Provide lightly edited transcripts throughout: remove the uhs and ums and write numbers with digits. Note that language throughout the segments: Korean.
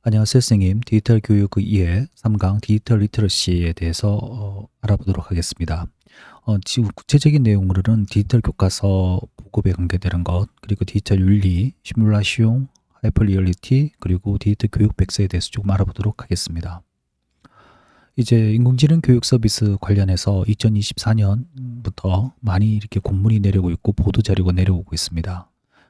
안녕하세요, 선생님. 디지털 교육 이해 3강 디지털 리터러시에 대해서 알아보도록 하겠습니다. 지금 구체적인 내용으로는 디지털 교과서 보급에 관계되는 것, 그리고 디지털 윤리, 시뮬라시옹, 하이퍼리얼리티, 그리고 디지털 교육 백서에 대해서 조금 알아보도록 하겠습니다. 이제 인공지능 교육 서비스 관련해서 2024년부터 많이 이렇게 공문이 내려오고 있고 보도 자료가 내려오고 있습니다.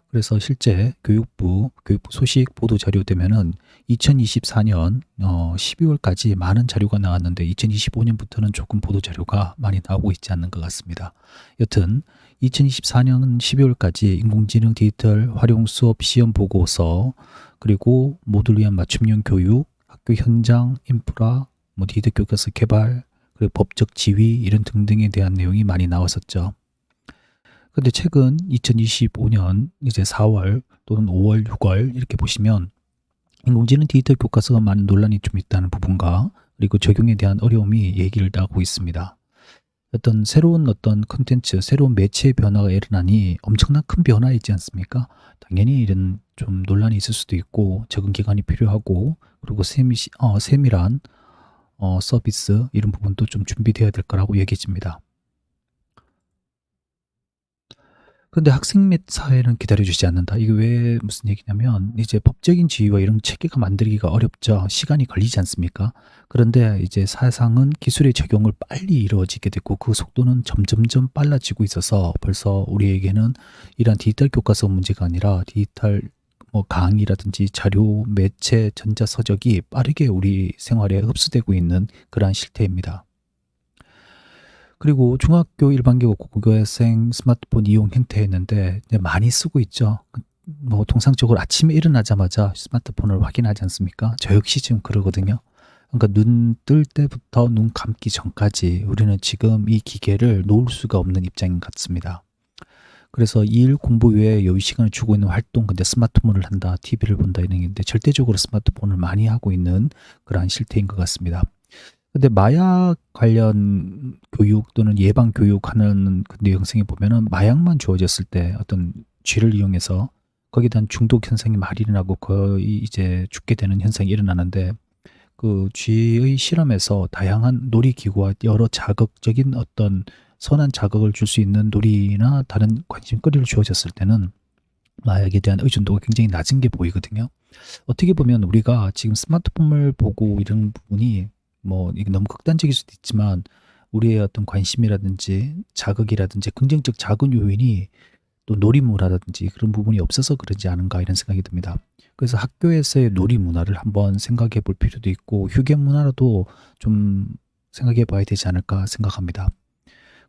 그래서 실제 교육부 소식 보도 자료 되면은 2024년 12월까지 많은 자료가 나왔는데 2025년부터는 조금 보도 자료가 많이 나오고 있지 않는 것 같습니다. 여튼 2024년 12월까지 인공지능 디지털 활용 수업 시험 보고서, 그리고 모두를 위한 맞춤형 교육, 학교 현장 인프라, 디지털 교과서 개발, 그리고 법적 지위 이런 등등에 대한 내용이 많이 나왔었죠. 근데 최근 2025년 이제 4월 또는 5월, 6월 이렇게 보시면 인공지능 디지털 교과서가 많은 논란이 좀 있다는 부분과, 그리고 적용에 대한 어려움이 얘기를 나오고 있습니다. 새로운 컨텐츠, 새로운 매체의 변화가 일어나니 엄청난 큰 변화이지 않습니까? 당연히 이런 좀 논란이 있을 수도 있고 적응 기간이 필요하고, 그리고 세밀한 서비스 이런 부분도 좀 준비되어야 될 거라고 얘기해집니다. 근데 학생 및 사회는 기다려주지 않는다. 이게 왜 무슨 얘기냐면 이제 법적인 지위와 이런 체계가 만들기가 어렵죠. 시간이 걸리지 않습니까? 그런데 이제 사상은 기술의 적용을 빨리 이루어지게 됐고 그 속도는 점점점 빨라지고 있어서 벌써 우리에게는 이러한 디지털 교과서 문제가 아니라 디지털 강의라든지 자료, 매체, 전자서적이 빠르게 우리 생활에 흡수되고 있는 그러한 실태입니다. 그리고 중학교 일반계고 고교생 스마트폰 이용 행태했는데 많이 쓰고 있죠. 통상적으로 아침에 일어나자마자 스마트폰을 확인하지 않습니까? 저 역시 지금 그러거든요. 그러니까 눈 뜰 때부터 눈 감기 전까지 우리는 지금 이 기계를 놓을 수가 없는 입장인 것 같습니다. 그래서 일 공부 외에 여유 시간을 주고 있는 활동, 근데 스마트폰을 한다, TV를 본다 이런 게 있는데 절대적으로 스마트폰을 많이 하고 있는 그러한 실태인 것 같습니다. 근데 마약 관련 교육 또는 예방 교육하는 그 내용성에 보면은 마약만 주어졌을 때 어떤 쥐를 이용해서 거기에 대한 중독 현상이 많이 일어나고 거의 이제 죽게 되는 현상이 일어나는데, 그 쥐의 실험에서 다양한 놀이기구와 여러 자극적인 어떤 선한 자극을 줄 수 있는 놀이나 다른 관심거리를 주어졌을 때는 마약에 대한 의존도가 굉장히 낮은 게 보이거든요. 어떻게 보면 우리가 지금 스마트폰을 보고 이런 부분이 이게 너무 극단적일 수도 있지만 우리의 어떤 관심이라든지 자극이라든지 긍정적 자극 요인이 또 놀이문화라든지 그런 부분이 없어서 그러지 않은가 이런 생각이 듭니다. 그래서 학교에서의 놀이 문화를 한번 생각해 볼 필요도 있고 휴게 문화라도 좀 생각해 봐야 되지 않을까 생각합니다.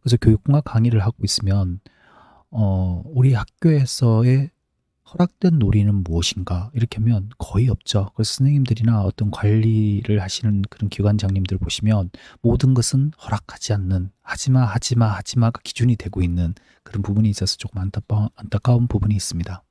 그래서 교육공학 강의를 하고 있으면 우리 학교에서의 허락된 놀이는 무엇인가? 이렇게 하면 거의 없죠. 그래서 선생님들이나 어떤 관리를 하시는 그런 기관장님들 보시면 모든 것은 허락하지 않는, 하지마, 하지마, 하지마가 기준이 되고 있는 그런 부분이 있어서 조금 안타까운 부분이 있습니다.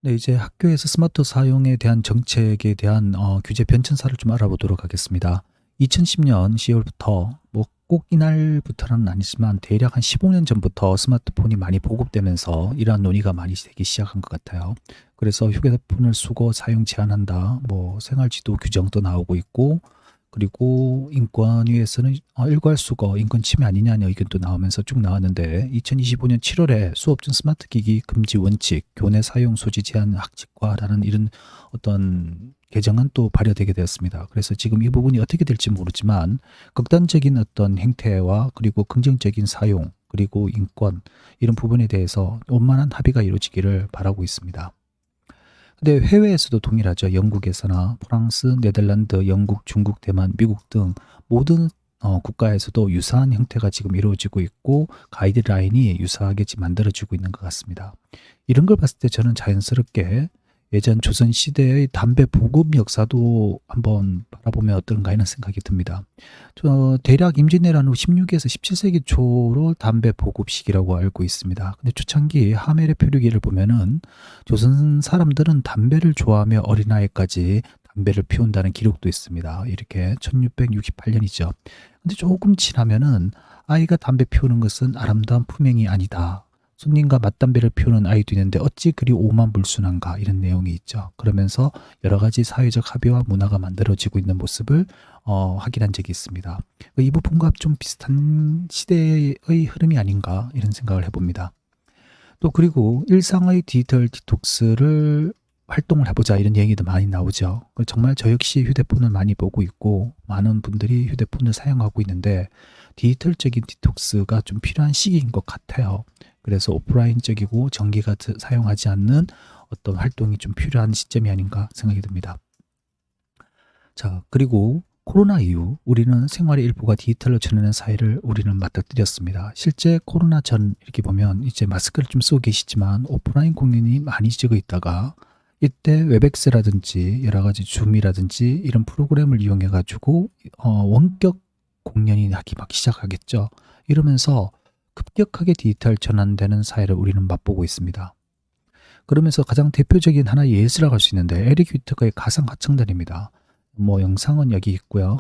네, 이제 학교에서 스마트 사용에 대한 정책에 대한 규제 변천사를 좀 알아보도록 하겠습니다. 2010년 10월부터 꼭 이날부터는 아니지만 대략 한 15년 전부터 스마트폰이 많이 보급되면서 이러한 논의가 많이 되기 시작한 것 같아요. 그래서 휴대폰을 쓰고 사용 제한한다, 생활지도 규정도 나오고 있고, 그리고 인권위에서는 일괄수거 인권 침해 아니냐는 의견도 나오면서 쭉 나왔는데 2025년 7월에 수업 중 스마트 기기 금지 원칙, 교내 사용 소지 제한 학칙화라는 이런 어떤 개정은 또 발효되게 되었습니다. 그래서 지금 이 부분이 어떻게 될지 모르지만 극단적인 어떤 행태와 그리고 긍정적인 사용, 그리고 인권 이런 부분에 대해서 원만한 합의가 이루어지기를 바라고 있습니다. 근데 해외에서도 동일하죠. 영국에서나 프랑스, 네덜란드, 영국, 중국, 대만, 미국 등 모든 국가에서도 유사한 형태가 지금 이루어지고 있고 가이드라인이 유사하게 지금 만들어지고 있는 것 같습니다. 이런 걸 봤을 때 저는 자연스럽게 예전 조선시대의 담배 보급 역사도 한번 바라보면 어떤가 하는 생각이 듭니다. 대략 임진왜란 후 16에서 17세기 초로 담배 보급 시기라고 알고 있습니다. 근데 초창기 하멜의 표류기를 보면은 조선 사람들은 담배를 좋아하며 어린아이까지 담배를 피운다는 기록도 있습니다. 이렇게 1668년이죠. 근데 조금 지나면은 아이가 담배 피우는 것은 아름다운 품행이 아니다, 손님과 맞담배를 피우는 아이도 있는데 어찌 그리 오만불순한가 이런 내용이 있죠. 그러면서 여러 가지 사회적 합의와 문화가 만들어지고 있는 모습을 확인한 적이 있습니다. 이 부분과 좀 비슷한 시대의 흐름이 아닌가 이런 생각을 해봅니다. 또 그리고 일상의 디지털 디톡스를 활동을 해보자 이런 얘기도 많이 나오죠. 정말 저 역시 휴대폰을 많이 보고 있고 많은 분들이 휴대폰을 사용하고 있는데 디지털적인 디톡스가 좀 필요한 시기인 것 같아요. 그래서 오프라인적이고 전기가 사용하지 않는 어떤 활동이 좀 필요한 시점이 아닌가 생각이 듭니다. 자, 그리고 코로나 이후 우리는 생활의 일부가 디지털로 전하는 사회를 우리는 맞닥뜨렸습니다. 실제 코로나 전 이렇게 보면 이제 마스크를 좀 쓰고 계시지만 오프라인 공연이 많이 적어 있다가 이때 웹엑스라든지 여러 가지 줌이라든지 이런 프로그램을 이용해 가지고 원격 공연이 하기 막 시작하겠죠. 이러면서 급격하게 디지털 전환되는 사회를 우리는 맛보고 있습니다. 그러면서 가장 대표적인 하나의 예시라고 할 수 있는데 에릭 휘트거의 가상 화창단입니다. 영상은 여기 있고요.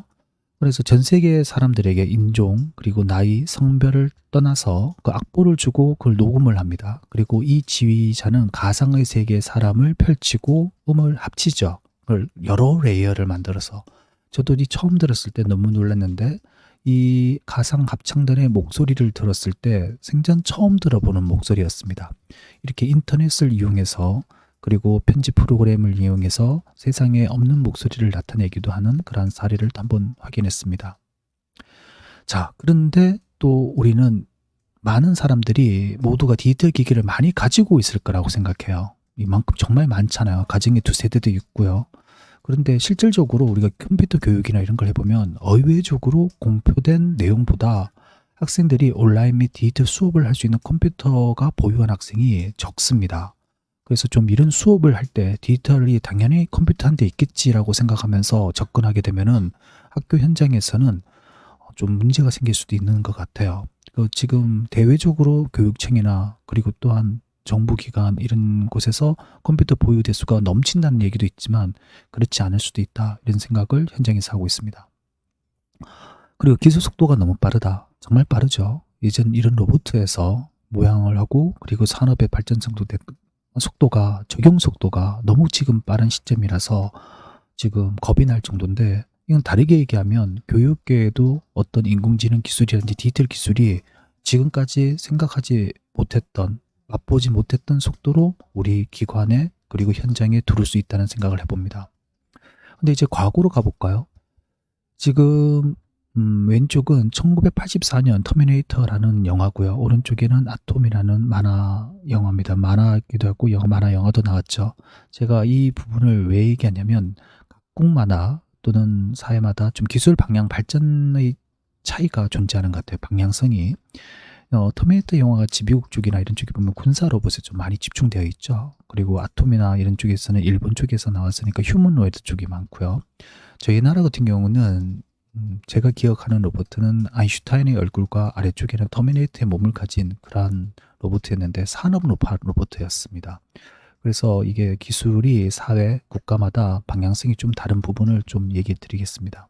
그래서 전 세계 사람들에게 인종 그리고 나이, 성별을 떠나서 그 악보를 주고 그걸 녹음을 합니다. 그리고 이 지휘자는 가상의 세계의 사람을 펼치고 음을 합치죠. 그걸 여러 레이어를 만들어서 저도 이 처음 들었을 때 너무 놀랐는데 이 가상 합창단의 목소리를 들었을 때 생전 처음 들어보는 목소리였습니다. 이렇게 인터넷을 이용해서 그리고 편집 프로그램을 이용해서 세상에 없는 목소리를 나타내기도 하는 그러한 사례를 한번 확인했습니다. 자, 그런데 또 우리는 많은 사람들이 모두가 디지털 기기를 많이 가지고 있을 거라고 생각해요. 이만큼 정말 많잖아요. 가정에 2세대도 있고요. 그런데 실질적으로 우리가 컴퓨터 교육이나 이런 걸 해보면 의외적으로 공표된 내용보다 학생들이 온라인 및 디지털 수업을 할 수 있는 컴퓨터가 보유한 학생이 적습니다. 그래서 좀 이런 수업을 할 때 디지털이 당연히 컴퓨터 한 대 있겠지라고 생각하면서 접근하게 되면은 학교 현장에서는 좀 문제가 생길 수도 있는 것 같아요. 지금 대외적으로 교육청이나 그리고 또한 정부기관 이런 곳에서 컴퓨터 보유 대수가 넘친다는 얘기도 있지만 그렇지 않을 수도 있다 이런 생각을 현장에서 하고 있습니다. 그리고 기술 속도가 너무 빠르다. 정말 빠르죠. 이젠 이런 로봇에서 모양을 하고 그리고 산업의 발전성도 속도가 적용 속도가 너무 지금 빠른 시점이라서 지금 겁이 날 정도인데 이건 다르게 얘기하면 교육계에도 어떤 인공지능 기술이라든지 디지털 기술이 지금까지 생각하지 못했던 맛보지 못했던 속도로 우리 기관에 그리고 현장에 들어올 수 있다는 생각을 해봅니다. 근데 이제 과거로 가볼까요? 지금 왼쪽은 1984년 터미네이터라는 영화고요. 오른쪽에는 아톰이라는 만화 영화입니다. 만화기도 하고 만화 영화도 나왔죠. 제가 이 부분을 왜 얘기하냐면 각국 만화 또는 사회마다 좀 기술 방향 발전의 차이가 존재하는 것 같아요. 방향성이. 터미네이터 영화같이 미국 쪽이나 이런 쪽에 보면 군사 로봇에 좀 많이 집중되어 있죠. 그리고 아톰이나 이런 쪽에서는 일본 쪽에서 나왔으니까 휴머노이드 쪽이 많고요. 저희 나라 같은 경우는 제가 기억하는 로봇은 아인슈타인의 얼굴과 아래쪽에는 터미네이터의 몸을 가진 그러한 로봇이었는데 산업 로봇이었습니다. 그래서 이게 기술이 사회, 국가마다 방향성이 좀 다른 부분을 좀 얘기해 드리겠습니다.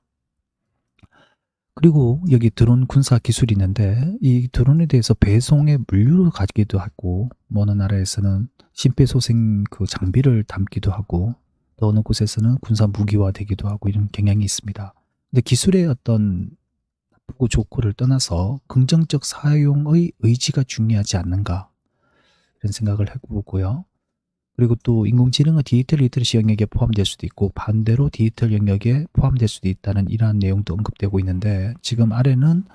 그리고 여기 드론 군사 기술이 있는데 이 드론에 대해서 배송의 물류로 가기도 하고 어느 나라에서는 심폐소생 그 장비를 담기도 하고 또 어느 곳에서는 군사 무기화 되기도 하고 이런 경향이 있습니다. 근데 기술의 어떤 나쁘고 좋고를 떠나서 긍정적 사용의 의지가 중요하지 않는가 이런 생각을 해보고요. 그리고 또 인공지능은 디지털 리터러시 영역에 포함될 수도 있고 반대로 디지털 영역에 포함될 수도 있다는 이러한 내용도 언급되고 있는데 지금 아래는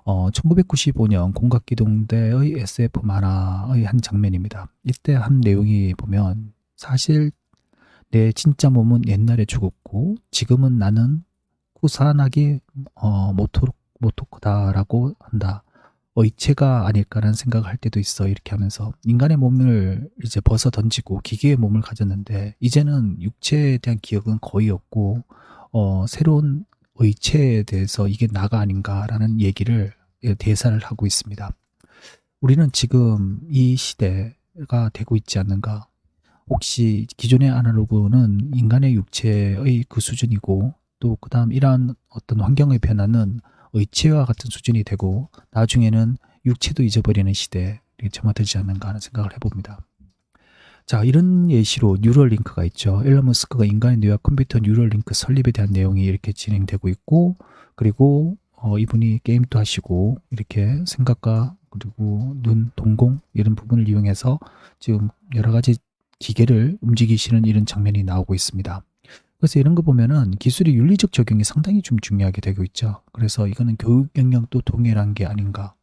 1995년 공각기동대의 SF 만화의 한 장면입니다. 이때 한 내용이 보면 사실 내 진짜 몸은 옛날에 죽었고 지금은 나는 후산하기 모토크다라고 한다. 이체가 아닐까라는 생각을 할 때도 있어. 이렇게 하면서 인간의 몸을 이제 벗어 던지고 기계의 몸을 가졌는데 이제는 육체에 대한 기억은 거의 없고 새로운 의체에 대해서 이게 나가 아닌가라는 얘기를 대사를 하고 있습니다. 우리는 지금 이 시대가 되고 있지 않는가? 혹시 기존의 아날로그는 인간의 육체의 그 수준이고 또 그다음 이러한 어떤 환경의 변화는 의체와 같은 수준이 되고 나중에는 육체도 잊어버리는 시대 이렇게 점화되지 않는가 하는 생각을 해봅니다. 자, 이런 예시로 뉴럴링크가 있죠. 일론 머스크가 인간의 뇌와 컴퓨터 뉴럴링크 설립에 대한 내용이 이렇게 진행되고 있고, 그리고 이분이 게임도 하시고 이렇게 생각과 그리고 눈, 동공 이런 부분을 이용해서 지금 여러 가지 기계를 움직이시는 이런 장면이 나오고 있습니다. 그래서 이런 거 보면은 기술의 윤리적 적용이 상당히 좀 중요하게 되고 있죠. 그래서 이거는 교육 영역도 동일한 게 아닌가.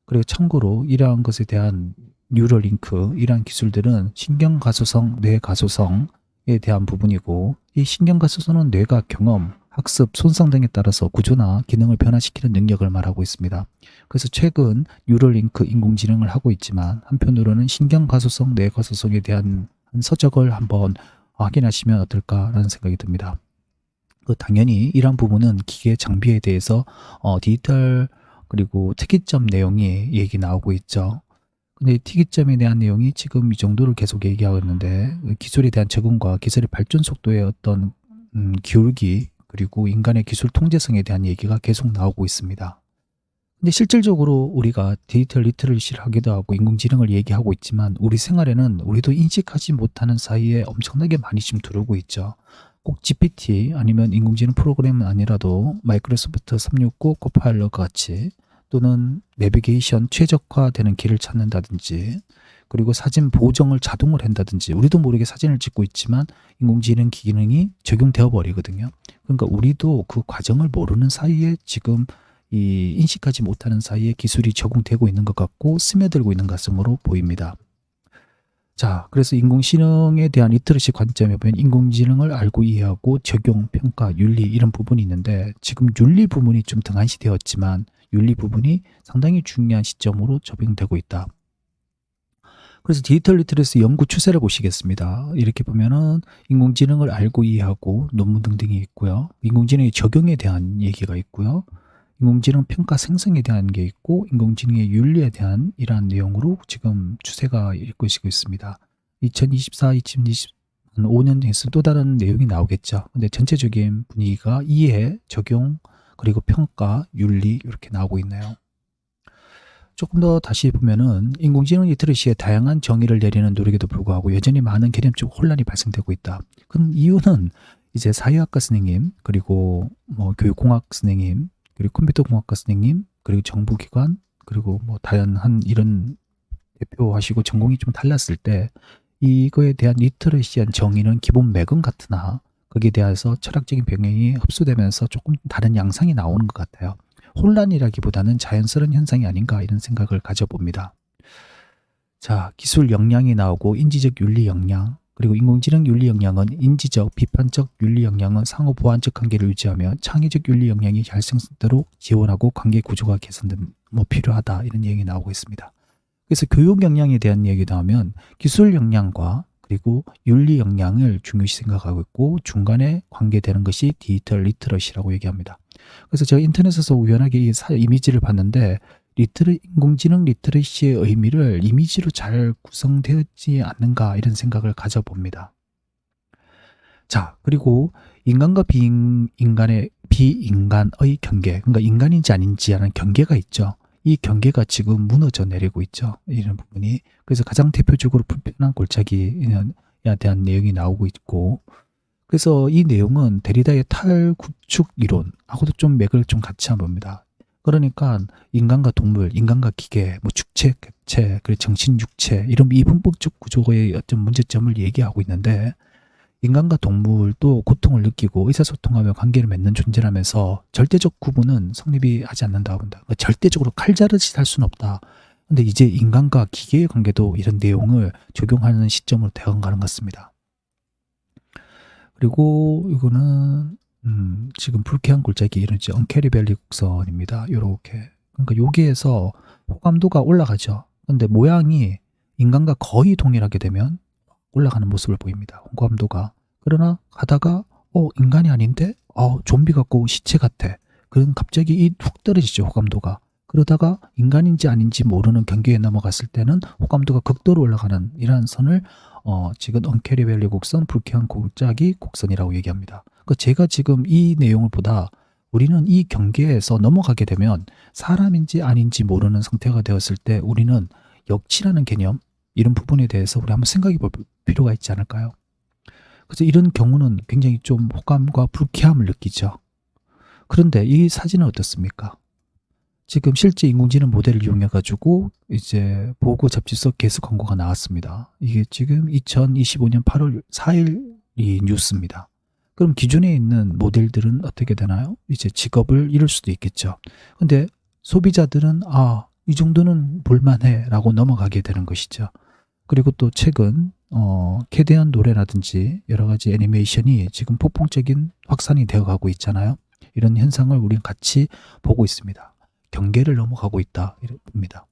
그리고 참고로 이러한 것에 대한 뉴럴링크, 이러한 기술들은 신경가소성, 뇌가소성에 대한 부분이고, 이 신경가소성은 뇌가 경험, 학습, 손상 등에 따라서 구조나 기능을 변화시키는 능력을 말하고 있습니다. 그래서 최근 뉴럴링크 인공지능을 하고 있지만 한편으로는 신경가소성, 뇌가소성에 대한 서적을 한번 확인하시면 어떨까라는 생각이 듭니다. 당연히 이러한 부분은 기계 장비에 대해서 디지털 그리고 특이점 내용이 얘기 나오고 있죠. 근데 특이점에 대한 내용이 지금 이 정도를 계속 얘기하고 있는데 기술에 대한 적응과 기술의 발전 속도의 어떤 기울기 그리고 인간의 기술 통제성에 대한 얘기가 계속 나오고 있습니다. 근데 실질적으로 우리가 디지털 리터러시를 하기도 하고 인공지능을 얘기하고 있지만 우리 생활에는 우리도 인식하지 못하는 사이에 엄청나게 많이 지금 들어오고 있죠. 꼭 GPT 아니면 인공지능 프로그램은 아니라도 마이크로소프트 365 코파일럿 같이 또는 내비게이션 최적화되는 길을 찾는다든지 그리고 사진 보정을 자동으로 한다든지 우리도 모르게 사진을 찍고 있지만 인공지능 기능이 적용되어 버리거든요. 그러니까 우리도 그 과정을 모르는 사이에 지금 이 인식하지 못하는 사이에 기술이 적용되고 있는 것 같고 스며들고 있는 것으로 보입니다. 자, 그래서 인공지능에 대한 리터러시 관점에 보면 인공지능을 알고 이해하고 적용, 평가, 윤리 이런 부분이 있는데 지금 윤리 부분이 좀 등한시되었지만 윤리 부분이 상당히 중요한 시점으로 적용되고 있다. 그래서 디지털 리터러시 연구 추세를 보시겠습니다. 이렇게 보면은 인공지능을 알고 이해하고 논문 등등이 있고요. 인공지능의 적용에 대한 얘기가 있고요. 인공지능 평가 생성에 대한 게 있고 인공지능의 윤리에 대한 이러한 내용으로 지금 추세가 이끌고 있습니다. 2024, 2025년 에서 또 다른 내용이 나오겠죠. 근데 전체적인 분위기가 이해, 적용, 그리고 평가, 윤리 이렇게 나오고 있네요. 조금 더 다시 보면은 인공지능 리터러시에 다양한 정의를 내리는 노력에도 불구하고 여전히 많은 개념적 혼란이 발생되고 있다. 그 이유는 이제 사회학과 선생님, 그리고 교육공학 선생님, 그리고 컴퓨터공학과 선생님, 그리고 정부기관, 그리고 다양한 이런 대표하시고 전공이 좀 달랐을 때 이거에 대한 리터러시한 정의는 기본 맥은 같으나 거기에 대해서 철학적인 병행이 흡수되면서 조금 다른 양상이 나오는 것 같아요. 혼란이라기보다는 자연스러운 현상이 아닌가 이런 생각을 가져봅니다. 자, 기술 역량이 나오고 인지적 윤리 역량, 그리고 인공지능 윤리 역량은 인지적, 비판적 윤리 역량은 상호 보완적 관계를 유지하며 창의적 윤리 역량이 발생되도록 지원하고 관계 구조가 개선된 필요하다 이런 얘기 나오고 있습니다. 그래서 교육 역량에 대한 얘기도 하면 기술 역량과 그리고 윤리 역량을 중요시 생각하고 있고 중간에 관계되는 것이 디지털 리터러시라고 얘기합니다. 그래서 제가 인터넷에서 우연하게 이 이미지를 봤는데 인공지능 리터러시의 의미를 이미지로 잘 구성되었지 않는가 이런 생각을 가져봅니다. 자, 그리고 인간과 비인간의 경계, 그러니까 인간인지 아닌지 하는 경계가 있죠. 이 경계가 지금 무너져 내리고 있죠. 이런 부분이. 그래서 가장 대표적으로 불편한 골짜기에 대한 내용이 나오고 있고, 그래서 이 내용은 데리다의 탈구축 이론하고도 좀 맥을 좀 같이 한번 봅니다. 그러니까 인간과 동물, 인간과 기계, 축체, 객체, 그리고 정신, 육체 이런 이분법적 구조의 어떤 문제점을 얘기하고 있는데 인간과 동물도 고통을 느끼고 의사소통하며 관계를 맺는 존재라면서 절대적 구분은 성립이 하지 않는다고 본다. 그러니까 절대적으로 칼자르듯이 할 수는 없다. 근데 이제 인간과 기계의 관계도 이런 내용을 적용하는 시점으로 되어가는 것 같습니다. 그리고 이거는 지금 불쾌한 골짜기 이런지 언캐리밸리 곡선입니다. 요렇게. 그러니까 여기에서 호감도가 올라가죠. 근데 모양이 인간과 거의 동일하게 되면 올라가는 모습을 보입니다. 호감도가. 그러나 가다가 인간이 아닌데 좀비 같고 시체 같아. 그럼 갑자기 훅 떨어지죠. 호감도가. 그러다가 인간인지 아닌지 모르는 경계에 넘어갔을 때는 호감도가 극도로 올라가는 이러한 선을 지금 언캐리밸리 곡선, 불쾌한 골짜기 곡선이라고 얘기합니다. 그러니까 제가 지금 이 내용을 보다 우리는 이 경계에서 넘어가게 되면 사람인지 아닌지 모르는 상태가 되었을 때 우리는 역치라는 개념, 이런 부분에 대해서 우리 한번 생각해 볼 필요가 있지 않을까요? 그래서 이런 경우는 굉장히 좀 호감과 불쾌함을 느끼죠. 그런데 이 사진은 어떻습니까? 지금 실제 인공지능 모델을 이용해 가지고 이제 보고 잡지석 개수 광고가 나왔습니다. 이게 지금 2025년 8월 4일 이 뉴스입니다. 그럼 기존에 있는 모델들은 어떻게 되나요? 이제 직업을 잃을 수도 있겠죠. 근데 소비자들은 이 정도는 볼만해라고 넘어가게 되는 것이죠. 그리고 또 최근 캐대한 노래라든지 여러 가지 애니메이션이 지금 폭풍적인 확산이 되어 가고 있잖아요. 이런 현상을 우리는 같이 보고 있습니다. 경계를 넘어가고 있다 이럽니다.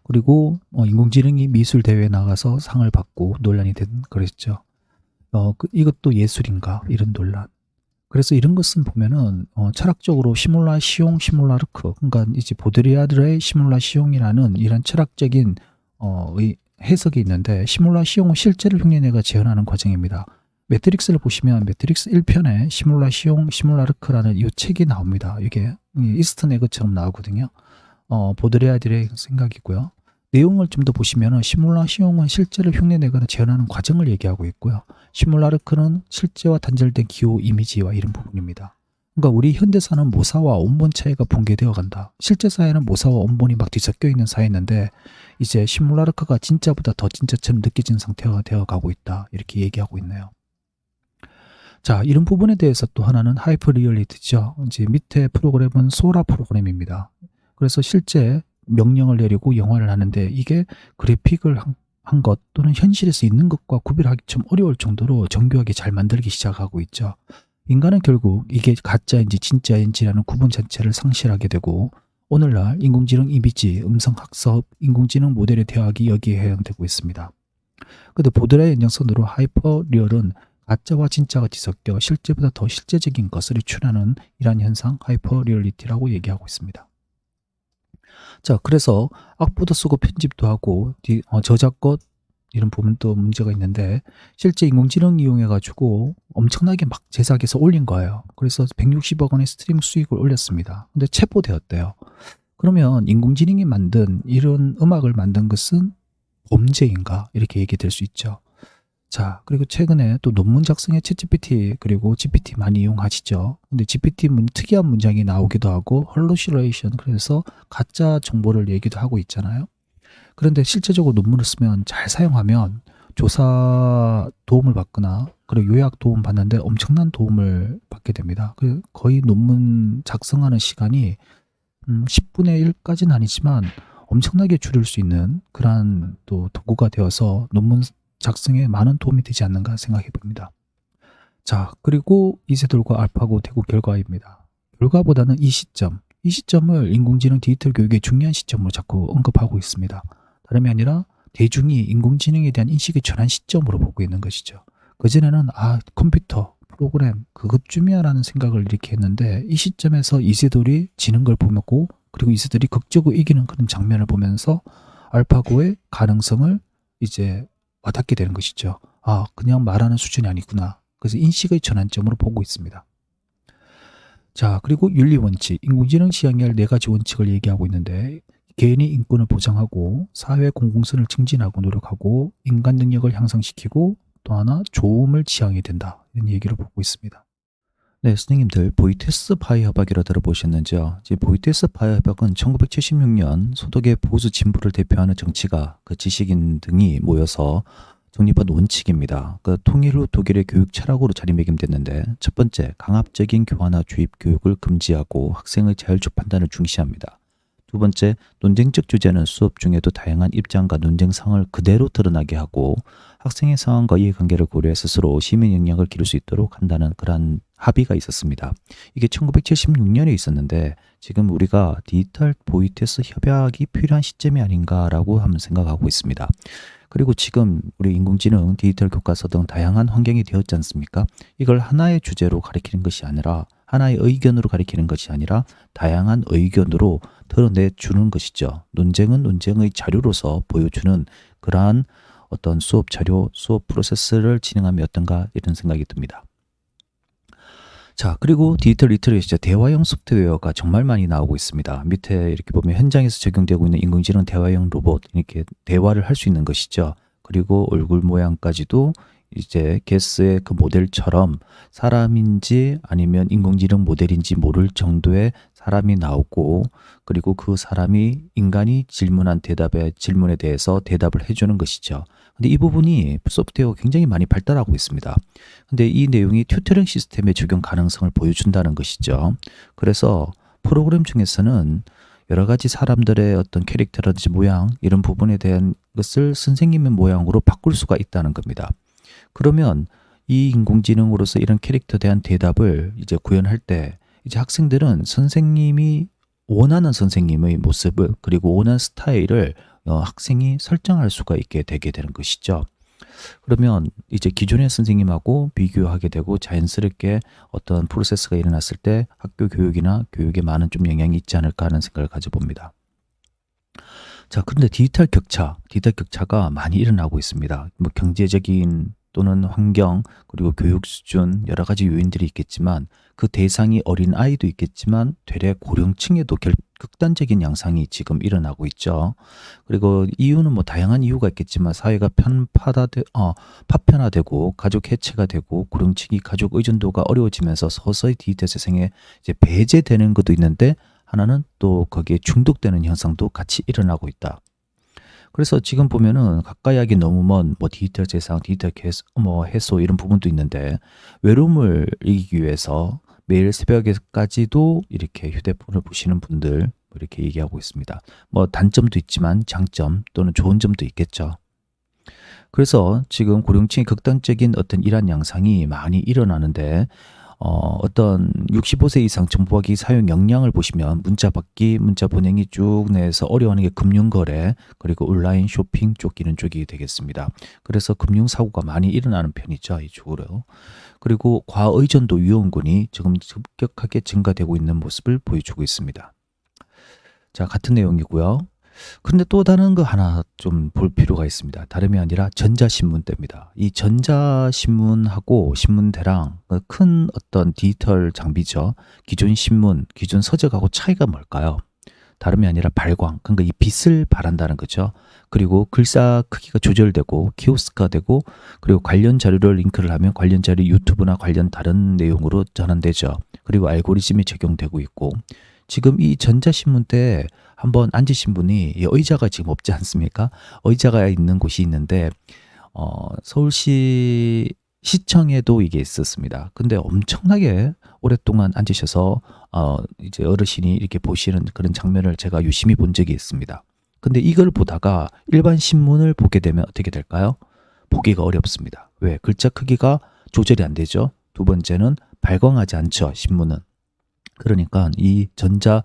그리고 인공지능이 미술 대회에 나가서 상을 받고 논란이 그랬죠. 이것도 예술인가 이런 논란. 그래서 이런 것은 보면은 철학적으로 시뮬라시옹 시뮬라르크, 그러니까 이제 보드리아르의 시뮬라시옹이라는 이런 철학적인 해석이 있는데, 시뮬라시옹은 실제를 흉내내가 재현하는 과정입니다. 매트릭스를 보시면 매트릭스 1편에 시뮬라시옹 시뮬라르크라는 이 책이 나옵니다. 이게 이스턴 에그처럼 나오거든요. 보드레아들의 생각이고요. 내용을 좀 더 보시면 시뮬라시옹은 실제를 흉내내거나 재현하는 과정을 얘기하고 있고요. 시뮬라르크는 실제와 단절된 기호 이미지와 이런 부분입니다. 그러니까 우리 현대사는 모사와 원본 차이가 붕괴되어 간다. 실제 사회는 모사와 원본이 막 뒤섞여 있는 사회였는데 이제 시뮬라르크가 진짜보다 더 진짜처럼 느껴지는 상태가 되어 가고 있다. 이렇게 얘기하고 있네요. 자, 이런 부분에 대해서 또 하나는 하이퍼 리얼리티죠. 이제 밑에 프로그램은 소라 프로그램입니다. 그래서 실제 명령을 내리고 영화를 하는데 이게 그래픽을 한 것 또는 현실에서 있는 것과 구별하기 좀 어려울 정도로 정교하게 잘 만들기 시작하고 있죠. 인간은 결국 이게 가짜인지 진짜인지라는 구분 자체를 상실하게 되고, 오늘날 인공지능 이미지, 음성 학습, 인공지능 모델의 대학이 여기에 해당되고 있습니다. 근데 보드라의 연장선으로 하이퍼 리얼은 가짜와 진짜가 뒤섞여 실제보다 더 실제적인 것을 유출하는 이러한 현상, 하이퍼 리얼리티라고 얘기하고 있습니다. 자, 그래서 악보도 쓰고 편집도 하고 저작권 이런 부분도 문제가 있는데, 실제 인공지능 이용해 가지고 엄청나게 막 제작해서 올린 거예요. 그래서 160억 원의 스트리밍 수익을 올렸습니다. 근데 체포되었대요. 그러면 인공지능이 만든 이런 음악을 만든 것은 범죄인가? 이렇게 얘기될 수 있죠. 자, 그리고 최근에 또 논문 작성에 챗GPT 그리고 GPT 많이 이용하시죠. 근데 GPT 특이한 문장이 나오기도 하고 헐루시네이션, 그래서 가짜 정보를 얘기도 하고 있잖아요. 그런데 실제적으로 논문을 쓰면 잘 사용하면 조사 도움을 받거나 그리고 요약 도움 받는데 엄청난 도움을 받게 됩니다. 거의 논문 작성하는 시간이 10분의 1까지는 아니지만 엄청나게 줄일 수 있는 그러한 또 도구가 되어서 논문 작성에 많은 도움이 되지 않는가 생각해 봅니다. 자, 그리고 이세돌과 알파고 대구 결과입니다. 결과보다는 이 시점을 인공지능 디지털 교육의 중요한 시점으로 자꾸 언급하고 있습니다. 다름이 아니라 대중이 인공지능에 대한 인식의 전환 시점으로 보고 있는 것이죠. 그전에는 컴퓨터, 프로그램 그것쯤이야 라는 생각을 이렇게 했는데, 이 시점에서 이세돌이 지는 걸 보고 그리고 이세돌이 극적으로 이기는 그런 장면을 보면서 알파고의 가능성을 이제 와닿게 되는 것이죠. 그냥 말하는 수준이 아니구나. 그래서 인식의 전환점으로 보고 있습니다. 자, 그리고 윤리원칙, 인공지능 시행할 4가지 원칙을 얘기하고 있는데, 개인의 인권을 보장하고 사회 공공성을 증진하고 노력하고 인간 능력을 향상시키고 또 하나 조음을 지향해야 된다. 이런 얘기를 보고 있습니다. 네, 선생님들 보이테스 파이 협약이라 들어보셨는지요? 보이테스 파이 협약은 1976년 소득의 보수 진보를 대표하는 정치가, 지식인 등이 모여서 정립한 원칙입니다. 통일 후 독일의 교육 철학으로 자리매김됐는데, 첫 번째, 강압적인 교환화 주입 교육을 금지하고 학생의 자율적 판단을 중시합니다. 두 번째, 논쟁적 주제는 수업 중에도 다양한 입장과 논쟁상을 그대로 드러나게 하고 학생의 상황과 이해관계를 고려해 스스로 시민 역량을 기를 수 있도록 한다는 그러한 합의가 있었습니다. 이게 1976년에 있었는데 지금 우리가 디지털 보이테스 협약이 필요한 시점이 아닌가라고 한번 생각하고 있습니다. 그리고 지금 우리 인공지능, 디지털 교과서 등 다양한 환경이 되었지 않습니까? 이걸 하나의 주제로 가리키는 것이 아니라, 하나의 의견으로 가리키는 것이 아니라 다양한 의견으로 드러내주는 것이죠. 논쟁은 논쟁의 자료로서 보여주는 그러한 어떤 수업 자료, 수업 프로세스를 진행하면 어떤가 이런 생각이 듭니다. 자, 그리고 디지털 리터러시 대화형 소프트웨어가 정말 많이 나오고 있습니다. 밑에 이렇게 보면 현장에서 적용되고 있는 인공지능 대화형 로봇, 이렇게 대화를 할 수 있는 것이죠. 그리고 얼굴 모양까지도 이제 게스의 그 모델처럼 사람인지 아니면 인공지능 모델인지 모를 정도의 사람이 나오고, 그리고 그 사람이 인간이 질문한 질문에 대해서 대답을 해주는 것이죠. 근데 이 부분이 소프트웨어가 굉장히 많이 발달하고 있습니다. 근데 이 내용이 튜터링 시스템의 적용 가능성을 보여준다는 것이죠. 그래서 프로그램 중에서는 여러 가지 사람들의 어떤 캐릭터라든지 모양, 이런 부분에 대한 것을 선생님의 모양으로 바꿀 수가 있다는 겁니다. 그러면 이 인공지능으로서 이런 캐릭터에 대한 대답을 이제 구현할 때, 이제 학생들은 선생님이 원하는 선생님의 모습을, 그리고 원하는 스타일을 학생이 설정할 수가 있게 되게 되는 것이죠. 그러면 이제 기존의 선생님하고 비교하게 되고 자연스럽게 어떤 프로세스가 일어났을 때 학교 교육이나 교육에 많은 좀 영향이 있지 않을까 하는 생각을 가져봅니다. 자, 그런데 디지털 격차가 많이 일어나고 있습니다. 뭐 경제적인 또는 환경, 그리고 교육 수준, 여러 가지 요인들이 있겠지만, 그 대상이 어린 아이도 있겠지만 되레 고령층에도 극단적인 양상이 지금 일어나고 있죠. 그리고 이유는 뭐 다양한 이유가 있겠지만, 사회가 파편화되고 가족 해체가 되고 고령층이 가족 의존도가 어려워지면서 서서히 디지털 세상에 이제 배제되는 것도 있는데, 하나는 또 거기에 중독되는 현상도 같이 일어나고 있다. 그래서 지금 보면은 가까이 하기 너무 먼 뭐 디지털 세상, 해소 이런 부분도 있는데, 외로움을 이기기 위해서 매일 새벽에까지도 이렇게 휴대폰을 보시는 분들, 뭐 이렇게 얘기하고 있습니다. 뭐 단점도 있지만 장점 또는 좋은 점도 있겠죠. 그래서 지금 고령층의 극단적인 어떤 이러한 양상이 많이 일어나는데, 어떤 65세 이상 정보화기 사용 역량을 보시면 문자 받기, 문자 보내기 쭉 내에서 어려워하는 게 금융거래, 그리고 온라인 쇼핑 쪽 이런 쪽이 되겠습니다. 그래서 금융사고가 많이 일어나는 편이죠, 이쪽으로. 그리고 과의존도 위험군이 지금 급격하게 증가되고 있는 모습을 보여주고 있습니다. 자, 같은 내용이고요. 그런데 또 다른 거 하나 좀 볼 필요가 있습니다. 다름이 아니라 전자신문대입니다. 이 전자신문하고 신문대랑 큰 어떤 디지털 장비죠. 기존 신문, 기존 서적하고 차이가 뭘까요? 다름이 아니라 발광, 그러니까 이 빛을 발한다는 거죠. 그리고 글자 크기가 조절되고 키오스크가 되고, 그리고 관련 자료를 링크를 하면 관련 자료 유튜브나 관련 다른 내용으로 전환되죠. 그리고 알고리즘이 적용되고 있고, 지금 이 전자신문대에 한번 앉으신 분이, 이 의자가 지금 없지 않습니까? 의자가 있는 곳이 있는데, 서울시 시청에도 이게 있었습니다. 근데 엄청나게 오랫동안 앉으셔서 이제 어르신이 이렇게 보시는 그런 장면을 제가 유심히 본 적이 있습니다. 근데 이걸 보다가 일반 신문을 보게 되면 어떻게 될까요? 보기가 어렵습니다. 왜? 글자 크기가 조절이 안 되죠. 두 번째는 발광하지 않죠, 신문은. 그러니까 이 전자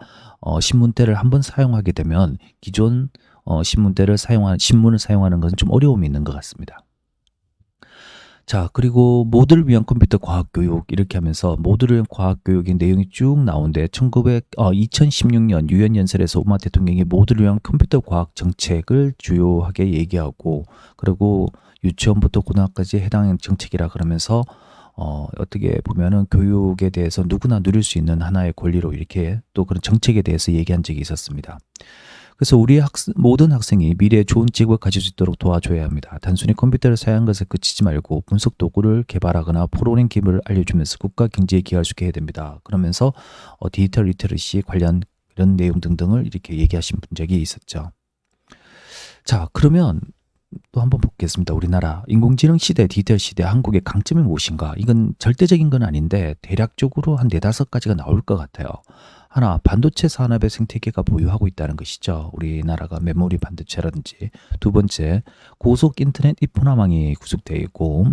신문대를 한번 사용하게 되면 기존 신문을 사용하는 것은 좀 어려움이 있는 것 같습니다. 자, 그리고 모두를 위한 컴퓨터 과학 교육 이렇게 하면서 모두를 위한 과학 교육의 내용이 쭉 나오는데, 2016년 유엔 연설에서 오바마 대통령이 모두를 위한 컴퓨터 과학 정책을 주요하게 얘기하고, 그리고 유치원부터 고등학교까지 해당 정책이라 그러면서 어떻게 보면은 교육에 대해서 누구나 누릴 수 있는 하나의 권리로 이렇게 또 그런 정책에 대해서 얘기한 적이 있었습니다. 그래서 우리 모든 학생이 미래에 좋은 직업을 가질 수 있도록 도와줘야 합니다. 단순히 컴퓨터를 사용하는 것에 그치지 말고 분석 도구를 개발하거나 프로그램 기술을 알려주면서 국가 경제에 기여할 수 있게 해야 됩니다. 그러면서 디지털 리터러시 관련 이런 내용 등등을 이렇게 얘기하신 적이 있었죠. 자, 그러면 또 한번 보겠습니다. 우리나라 인공지능 시대, 디지털 시대 한국의 강점이 무엇인가? 이건 절대적인 건 아닌데 대략적으로 한 4-5가지가 나올 것 같아요. 하나, 반도체 산업의 생태계가 보유하고 있다는 것이죠. 우리나라가 메모리 반도체라든지. 두 번째, 고속 인터넷 이포나망이 구축되어 있고,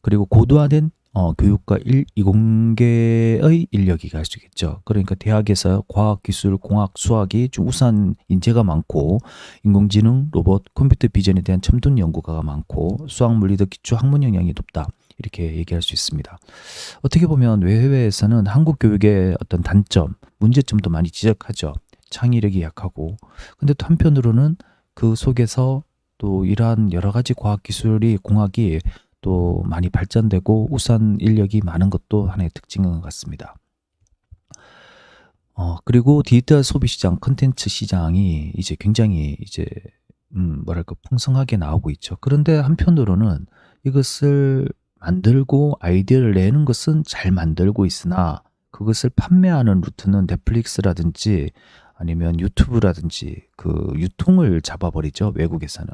그리고 고도화된 교육과 이공계의 인력이 갈 수 있겠죠. 그러니까 대학에서 과학, 기술, 공학, 수학이 좀 우수한 인재가 많고, 인공지능, 로봇, 컴퓨터 비전에 대한 첨단 연구가가 많고, 수학, 물리 등 기초 학문 영향이 높다. 이렇게 얘기할 수 있습니다. 어떻게 보면 외외에서는 한국 교육의 어떤 단점, 문제점도 많이 지적하죠. 창의력이 약하고. 근데 또 한편으로는 그 속에서 또 이러한 여러 가지 과학 기술이, 공학이 또 많이 발전되고 우선 인력이 많은 것도 하나의 특징인 것 같습니다. 그리고 디지털 소비 시장, 컨텐츠 시장이 이제 굉장히 이제 뭐랄까 풍성하게 나오고 있죠. 그런데 한편으로는 이것을 만들고 아이디어를 내는 것은 잘 만들고 있으나 그것을 판매하는 루트는 넷플릭스라든지 아니면 유튜브라든지 그 유통을 잡아버리죠, 외국에서는.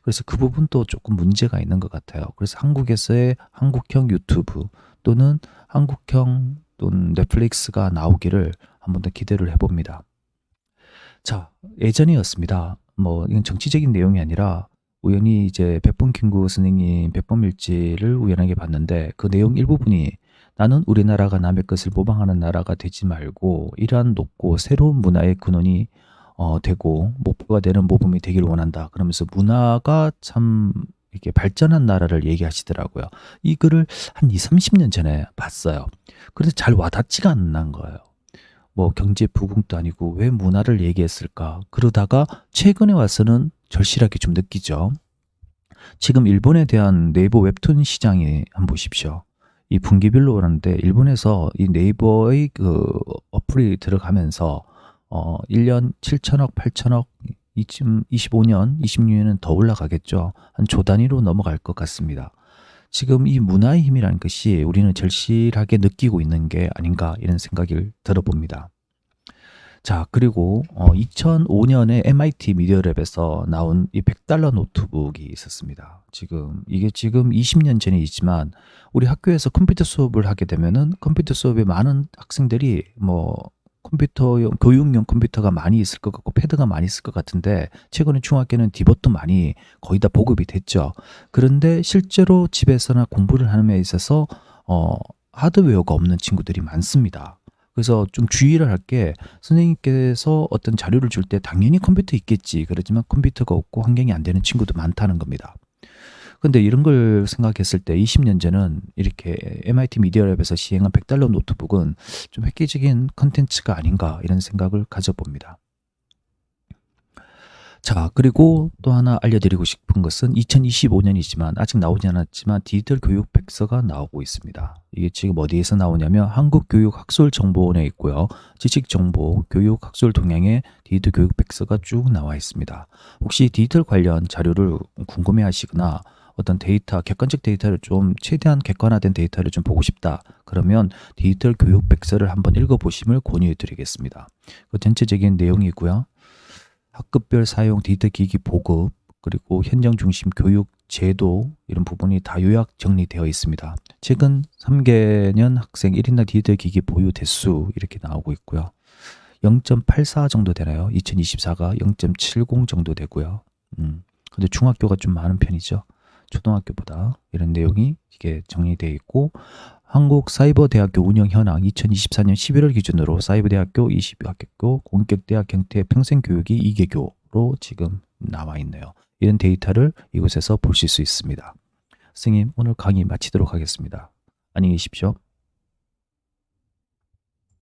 그래서 그 부분도 조금 문제가 있는 것 같아요. 그래서 한국에서의 한국형 유튜브 또는 한국형 또는 넷플릭스가 나오기를 한 번 더 기대를 해봅니다. 자, 예전이었습니다. 뭐 이건 정치적인 내용이 아니라 우연히 이제 백범킹구 선생님 백범일지를 우연하게 봤는데 그 내용 일부분이 나는 우리나라가 남의 것을 모방하는 나라가 되지 말고 이러한 높고 새로운 문화의 근원이 되고 목표가 되는 모범이 되길 원한다. 그러면서 문화가 참 이렇게 발전한 나라를 얘기하시더라고요. 이 글을 한 2, 30년 전에 봤어요. 그래서 잘 와닿지가 않는 거예요. 뭐 경제 부흥도 아니고 왜 문화를 얘기했을까? 그러다가 최근에 와서는 절실하게 좀 느끼죠. 지금 일본에 대한 네이버 웹툰 시장에 한번 보십시오. 이 분기별로 오는데 일본에서 이 네이버의 그 어플이 들어가면서 1년 7천억, 8천억 이쯤 25년, 26년은 더 올라가겠죠. 한 조 단위로 넘어갈 것 같습니다. 지금 이 문화의 힘이라는 것이 우리는 절실하게 느끼고 있는 게 아닌가 이런 생각을 들어봅니다. 자, 그리고 2005년에 MIT 미디어랩에서 나온 이 100달러 노트북이 있었습니다. 이게 지금 20년 전에 있지만 우리 학교에서 컴퓨터 수업을 하게 되면은 컴퓨터 수업에 많은 학생들이 뭐 컴퓨터용 교육용 컴퓨터가 많이 있을 것 같고 패드가 많이 있을 것 같은데 최근에 중학교는 디봇도 많이 거의 다 보급이 됐죠. 그런데 실제로 집에서나 공부를 하는 데 있어서 하드웨어가 없는 친구들이 많습니다. 그래서 좀 주의를 할 게 선생님께서 어떤 자료를 줄 때 당연히 컴퓨터 있겠지. 그렇지만 컴퓨터가 없고 환경이 안 되는 친구도 많다는 겁니다. 근데 이런 걸 생각했을 때 20년 전은 이렇게 MIT 미디어랩에서 시행한 100달러 노트북은 좀 획기적인 컨텐츠가 아닌가 이런 생각을 가져봅니다. 자, 그리고 또 하나 알려드리고 싶은 것은 2025년이지만 아직 나오지 않았지만 디지털 교육 백서가 나오고 있습니다. 이게 지금 어디에서 나오냐면 한국교육학술정보원에 있고요. 지식정보, 교육학술 동향의 디지털 교육 백서가 쭉 나와 있습니다. 혹시 디지털 관련 자료를 궁금해 하시거나 어떤 데이터, 객관적 데이터를 좀 최대한 객관화된 데이터를 좀 보고 싶다. 그러면 디지털 교육 백서를 한번 읽어보심을 권유해 드리겠습니다. 그 전체적인 내용이고요. 학급별 사용 디지털 기기 보급 그리고 현장 중심 교육 제도 이런 부분이 다 요약 정리되어 있습니다. 최근 3개년 학생 1인당 디지털 기기 보유 대수 이렇게 나오고 있고요. 0.84 정도 되나요? 2024가 0.70 정도 되고요. 근데 중학교가 좀 많은 편이죠. 초등학교보다 이런 내용이 이게 정리되어 있고 한국사이버대학교 운영 현황 2024년 11월 기준으로 사이버대학교 20학교 공격대학 형태의 평생교육이 2개교로 지금 나와 있네요. 이런 데이터를 이곳에서 보실 수 있습니다. 선생님 오늘 강의 마치도록 하겠습니다. 안녕히 계십시오.